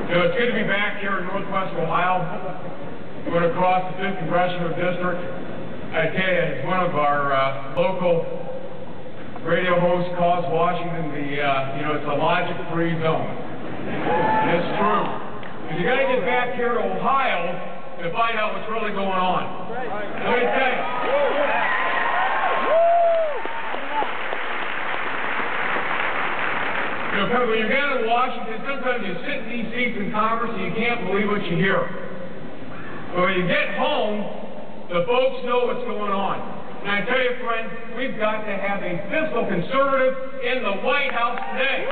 It's good to be back here in Northwest Ohio. Going across the 5th Congressional District. I tell you, as one of our local radio hosts calls Washington it's a logic-free zone. And it's true. Because you got to get back here to Ohio to find out what's really going on. Let me tell you. When you're down in Washington, sometimes you sit in these seats in Congress and you can't believe what you hear. But when you get home, the folks know what's going on. And I tell you, friends, we've got to have a fiscal conservative in the White House today.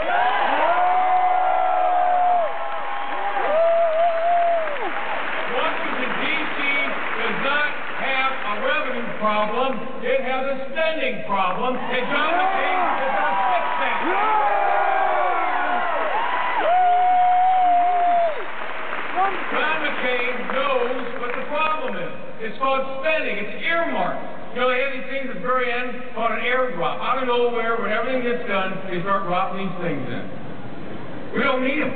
Washington, D.C. does not have a revenue problem. It has a spending problem. And John McCain is going to fix that. John McCain knows what the problem is. It's called spending. It's earmarked. They have these things at the very end called an airdrop. Out of nowhere, when everything gets done, they start dropping these things in. We don't need them.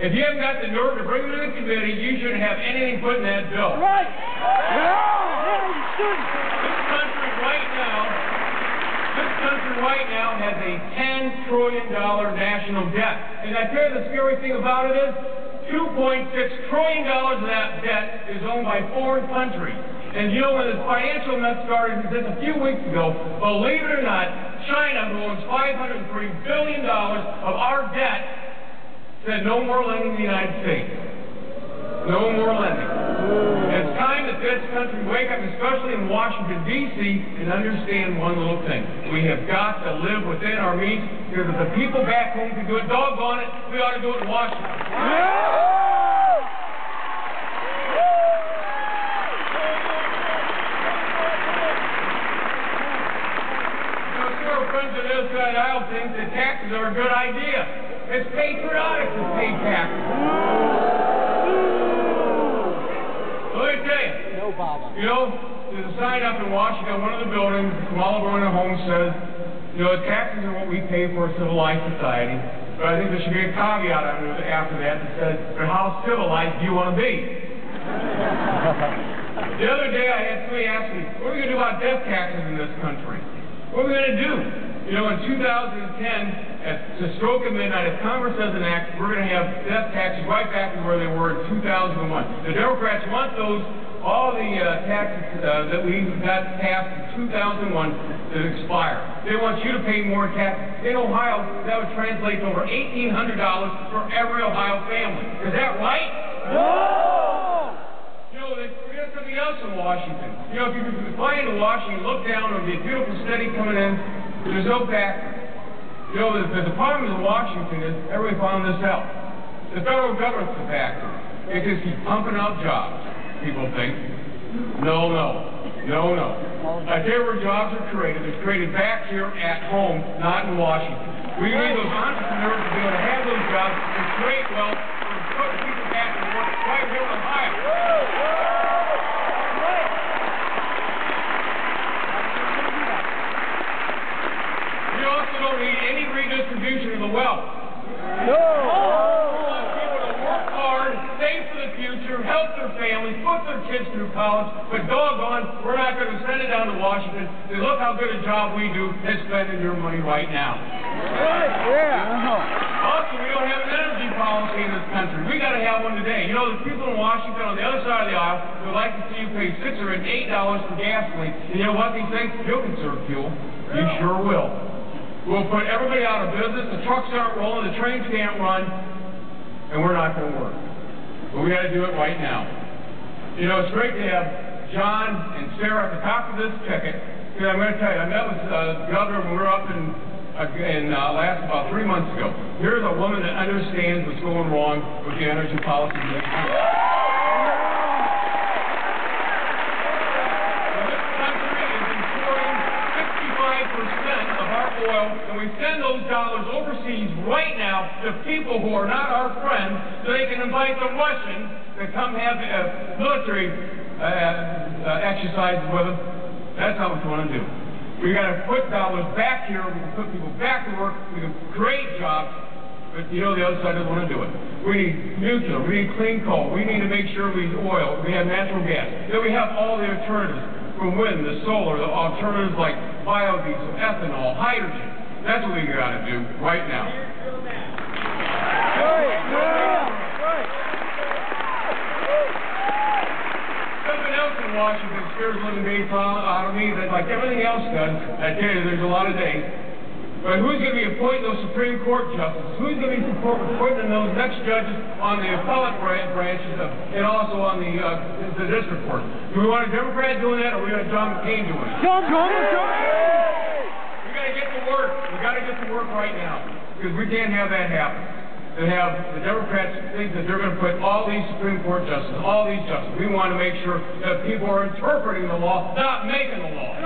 If you haven't got the nerve to bring them to the committee, you shouldn't have anything put in that bill. Right. This country right now has a $10 trillion national debt. And I tell you the scary thing about it is, $2.6 trillion of that debt is owned by foreign countries. And when this financial mess started just a few weeks ago, believe it or not, China, who owns $503 billion of our debt, said no more lending to the United States. No more lending. It's time that this country wake up, especially in Washington, D.C., and understand one little thing. We have got to live within our means, because if the people back home can do it, doggone it, we ought to do it in Washington. Friends on the other side of the aisle think that taxes are a good idea. It's patriotic to pay taxes. Let me tell you. No problem. There's a sign up in Washington, one of the buildings, small one at home says, taxes are what we pay for a civilized society. But I think there should be a caveat after that says, but how civilized do you want to be? The other day I had somebody ask me, what are we going to do about death taxes in this country? What are we going to do? In 2010, at the stroke of midnight, if Congress does an act, we're going to have death taxes right back to where they were in 2001. The Democrats want all the taxes that we got passed in 2001 to expire. They want you to pay more taxes. In Ohio, that would translate to over $1,800 for every Ohio family. Is that right? No! We got something else in Washington. If you fly into Washington, look down, there'll be a beautiful city coming in. There's no factory. The problem in Washington is, everybody found this out. The federal government's the factory. It just keeps pumping out jobs, people think. No. I tell you where jobs are created. They're created back here at home, not in Washington. We need those entrepreneurs to be able to have those jobs and create wealth and put people back to work right here in Ohio. You also don't need any redistribution of the wealth. No! We want people to work hard, save for the future, help their families, put their kids through college, but doggone, we're not going to send it down to Washington. Say, look how good a job we do at spending your money right now. Right, yeah. Also, we don't have an energy policy in this country. We got to have one today. The people in Washington on the other side of the aisle would like to see you pay $6 or $8 for gasoline. And you know what they think? You'll conserve fuel. You sure will. We'll put everybody out of business. The trucks aren't rolling. The trains can't run. And we're not going to work. But we got to do it right now. It's great to have John and Sarah at the top of this ticket. Because I'm going to tell you, I met with the governor when we were up in last about 3 months ago. Here's a woman that understands what's going wrong with the energy policy in this country. This country is importing 65% of our oil, and we send those dollars overseas right now to people who are not our friends, so they can invite the Russians to come have military exercises with them. That's not what you want to do. We got to put dollars back here. We can put people back to work. We can create jobs. But you know the other side doesn't want to do it. We need nuclear, we need clean coal, we need to make sure we oil, we have natural gas. Then we have all the alternatives from wind, the solar, the alternatives like biodiesel, ethanol, hydrogen. That's what we got to do right now. Something else in Washington scares the living daylights out of me that, like everything else does, I tell you, there's a lot of days. But who's going to be appointing those Supreme Court justices? Who's going to be appointing those next judges on the appellate branches and also on the district court? Do we want a Democrat doing that, or we want John McCain doing it? John McCain! We got to get to work. We got to get to work right now, because we can't have that happen. To have the Democrats think that they're going to put all these Supreme Court justices, all these justices. We want to make sure that people are interpreting the law, not making the law.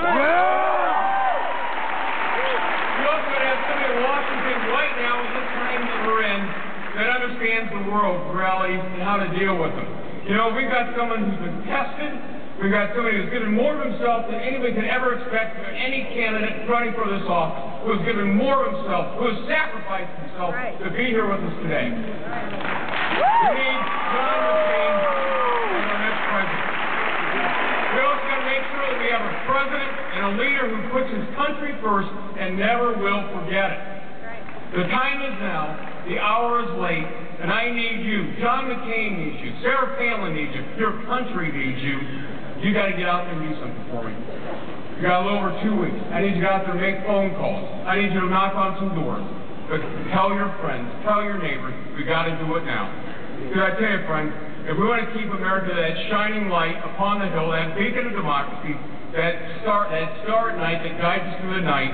We're also going to have somebody in Washington right now in this time that we're in that understands the world realities and how to deal with them. You know, we've got someone who's been tested. We've got somebody who's given more of himself than anybody could ever expect from any candidate running for this office, who has given more of himself, who has sacrificed himself to be here with us today. We need John McCain as our next president. We also got to make sure that we have a president and a leader who puts his country first and never will forget it. The time is now. The hour is late. And I need you. John McCain needs you. Sarah Palin needs you. Your country needs you. You got to get out there and do something for me. You got a little over 2 weeks. I need you to go out there and make phone calls. I need you to knock on some doors. But tell your friends, tell your neighbors, we got to do it now. Because I tell you, friends, if we want to keep America that shining light upon the hill, that beacon of democracy, that star at night that guides us through the night,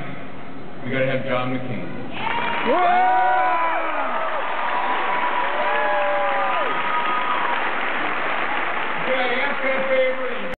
we got to have John McCain.